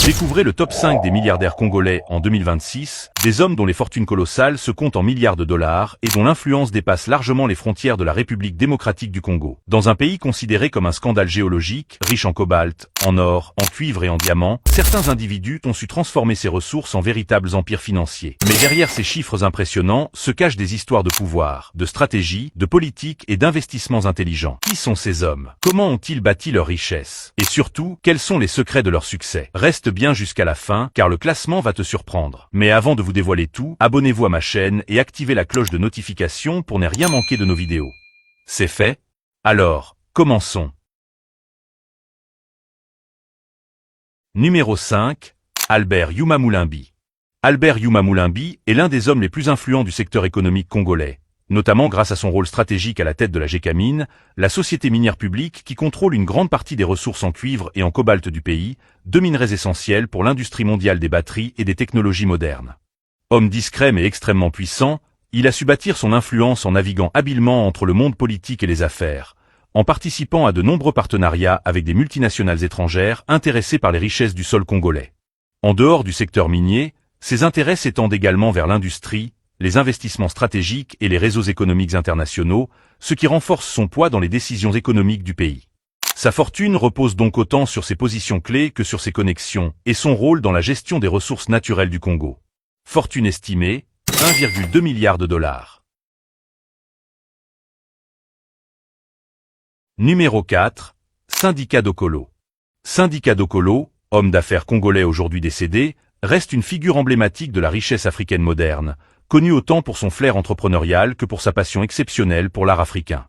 Découvrez le top 5 des milliardaires congolais en 2026, des hommes dont les fortunes colossales se comptent en milliards de dollars et dont l'influence dépasse largement les frontières de la République démocratique du Congo. Dans un pays considéré comme un scandale géologique, riche en cobalt, en or, en cuivre et en diamants, certains individus ont su transformer ces ressources en véritables empires financiers. Mais derrière ces chiffres impressionnants se cachent des histoires de pouvoir, de stratégie, de politique et d'investissements intelligents. Qui sont ces hommes? Comment ont-ils bâti leur richesse? Et surtout, quels sont les secrets de leur succès? Reste bien jusqu'à la fin, car le classement va te surprendre. Mais avant de vous dévoiler tout, abonnez-vous à ma chaîne et activez la cloche de notification pour ne rien manquer de nos vidéos. C'est fait? Alors, commençons. Numéro 5. Albert Yuma Moulimbi. Albert Yuma Moulimbi est l'un des hommes les plus influents du secteur économique congolais, notamment grâce à son rôle stratégique à la tête de la Gécamine, la société minière publique qui contrôle une grande partie des ressources en cuivre et en cobalt du pays, deux minerais essentiels pour l'industrie mondiale des batteries et des technologies modernes. Homme discret mais extrêmement puissant, il a su bâtir son influence en naviguant habilement entre le monde politique et les affaires, en participant à de nombreux partenariats avec des multinationales étrangères intéressées par les richesses du sol congolais. En dehors du secteur minier, ses intérêts s'étendent également vers l'industrie, les investissements stratégiques et les réseaux économiques internationaux, ce qui renforce son poids dans les décisions économiques du pays. Sa fortune repose donc autant sur ses positions clés que sur ses connexions et son rôle dans la gestion des ressources naturelles du Congo. Fortune estimée, 1,2 milliard de dollars. Numéro 4. Syndicat Dokolo. Syndicat Dokolo, homme d'affaires congolais aujourd'hui décédé, reste une figure emblématique de la richesse africaine moderne, connu autant pour son flair entrepreneurial que pour sa passion exceptionnelle pour l'art africain.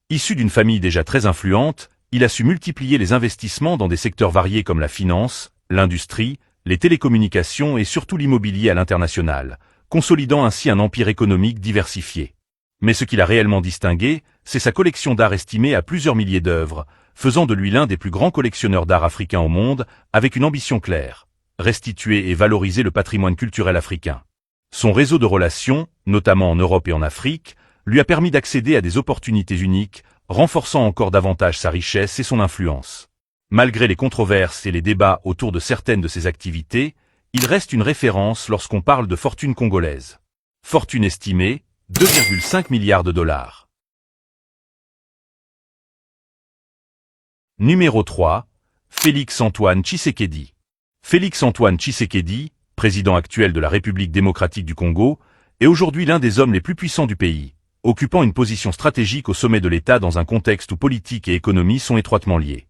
Issu d'une famille déjà très influente, il a su multiplier les investissements dans des secteurs variés comme la finance, l'industrie, les télécommunications et surtout l'immobilier à l'international, consolidant ainsi un empire économique diversifié. Mais ce qui l'a réellement distingué, c'est sa collection d'art estimée à plusieurs milliers d'œuvres, faisant de lui l'un des plus grands collectionneurs d'art africain au monde, avec une ambition claire: restituer et valoriser le patrimoine culturel africain. Son réseau de relations, notamment en Europe et en Afrique, lui a permis d'accéder à des opportunités uniques, renforçant encore davantage sa richesse et son influence. Malgré les controverses et les débats autour de certaines de ses activités, il reste une référence lorsqu'on parle de fortune congolaise. Fortune estimée, 2,5 milliards de dollars. Numéro 3. Félix-Antoine Tshisekedi. Félix-Antoine Tshisekedi, président actuel de la République démocratique du Congo, est aujourd'hui l'un des hommes les plus puissants du pays, occupant une position stratégique au sommet de l'État dans un contexte où politique et économie sont étroitement liés.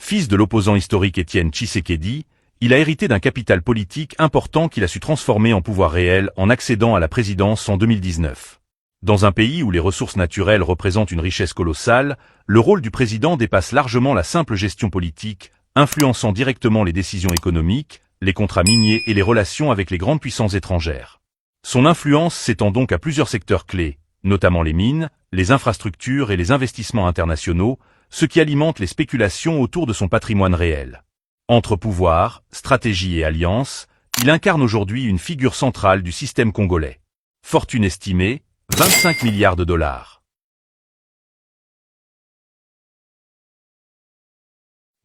Fils de l'opposant historique Étienne Tshisekedi, il a hérité d'un capital politique important qu'il a su transformer en pouvoir réel en accédant à la présidence en 2019. Dans un pays où les ressources naturelles représentent une richesse colossale, le rôle du président dépasse largement la simple gestion politique, influençant directement les décisions économiques, les contrats miniers et les relations avec les grandes puissances étrangères. Son influence s'étend donc à plusieurs secteurs clés, notamment les mines, les infrastructures et les investissements internationaux, ce qui alimente les spéculations autour de son patrimoine réel. Entre pouvoir, stratégie et alliance, il incarne aujourd'hui une figure centrale du système congolais. Fortune estimée, 25 milliards de dollars.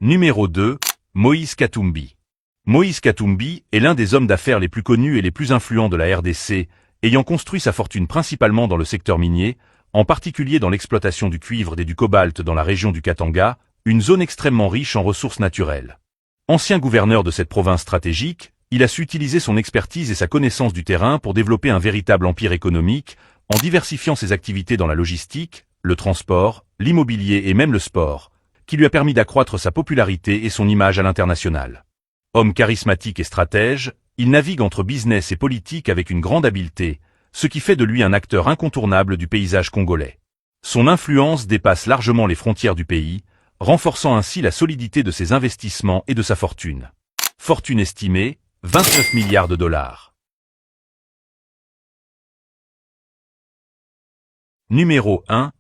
Numéro 2. Moïse Katumbi. Moïse Katumbi est l'un des hommes d'affaires les plus connus et les plus influents de la RDC, ayant construit sa fortune principalement dans le secteur minier, en particulier dans l'exploitation du cuivre et du cobalt dans la région du Katanga, une zone extrêmement riche en ressources naturelles. Ancien gouverneur de cette province stratégique, il a su utiliser son expertise et sa connaissance du terrain pour développer un véritable empire économique, en diversifiant ses activités dans la logistique, le transport, l'immobilier et même le sport, qui lui a permis d'accroître sa popularité et son image à l'international. Homme charismatique et stratège, il navigue entre business et politique avec une grande habileté, ce qui fait de lui un acteur incontournable du paysage congolais. Son influence dépasse largement les frontières du pays, renforçant ainsi la solidité de ses investissements et de sa fortune. Fortune estimée, 29 milliards de dollars. Numéro 1.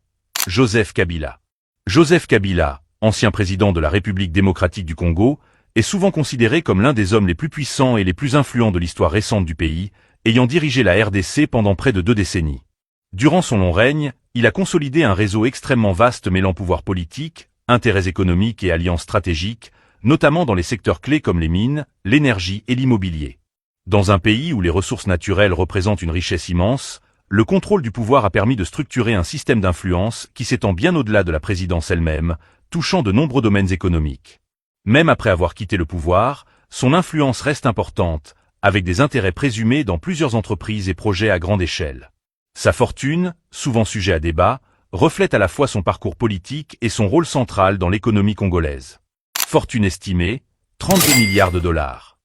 Joseph Kabila. Joseph Kabila, ancien président de la République démocratique du Congo, est souvent considéré comme l'un des hommes les plus puissants et les plus influents de l'histoire récente du pays, ayant dirigé la RDC pendant près de 2 décennies. Durant son long règne, il a consolidé un réseau extrêmement vaste mêlant pouvoir politique, intérêts économiques et alliances stratégiques, notamment dans les secteurs clés comme les mines, l'énergie et l'immobilier. Dans un pays où les ressources naturelles représentent une richesse immense, le contrôle du pouvoir a permis de structurer un système d'influence qui s'étend bien au-delà de la présidence elle-même, touchant de nombreux domaines économiques. Même après avoir quitté le pouvoir, son influence reste importante, avec des intérêts présumés dans plusieurs entreprises et projets à grande échelle. Sa fortune, souvent sujet à débat, reflète à la fois son parcours politique et son rôle central dans l'économie congolaise. Fortune estimée, 32 milliards de dollars.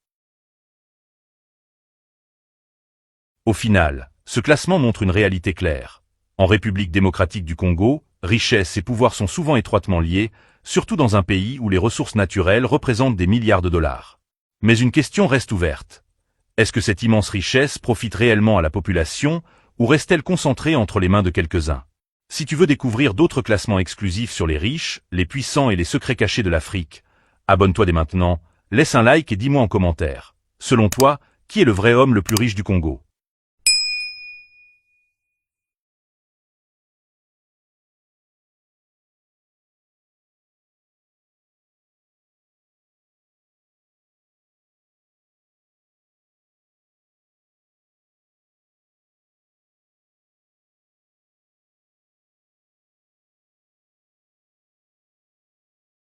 Au final, ce classement montre une réalité claire. En République démocratique du Congo, richesse et pouvoir sont souvent étroitement liés, surtout dans un pays où les ressources naturelles représentent des milliards de dollars. Mais une question reste ouverte. Est-ce que cette immense richesse profite réellement à la population, ou reste-t-elle concentrée entre les mains de quelques-uns? Si tu veux découvrir d'autres classements exclusifs sur les riches, les puissants et les secrets cachés de l'Afrique, abonne-toi dès maintenant, laisse un like et dis-moi en commentaire. Selon toi, qui est le vrai homme le plus riche du Congo?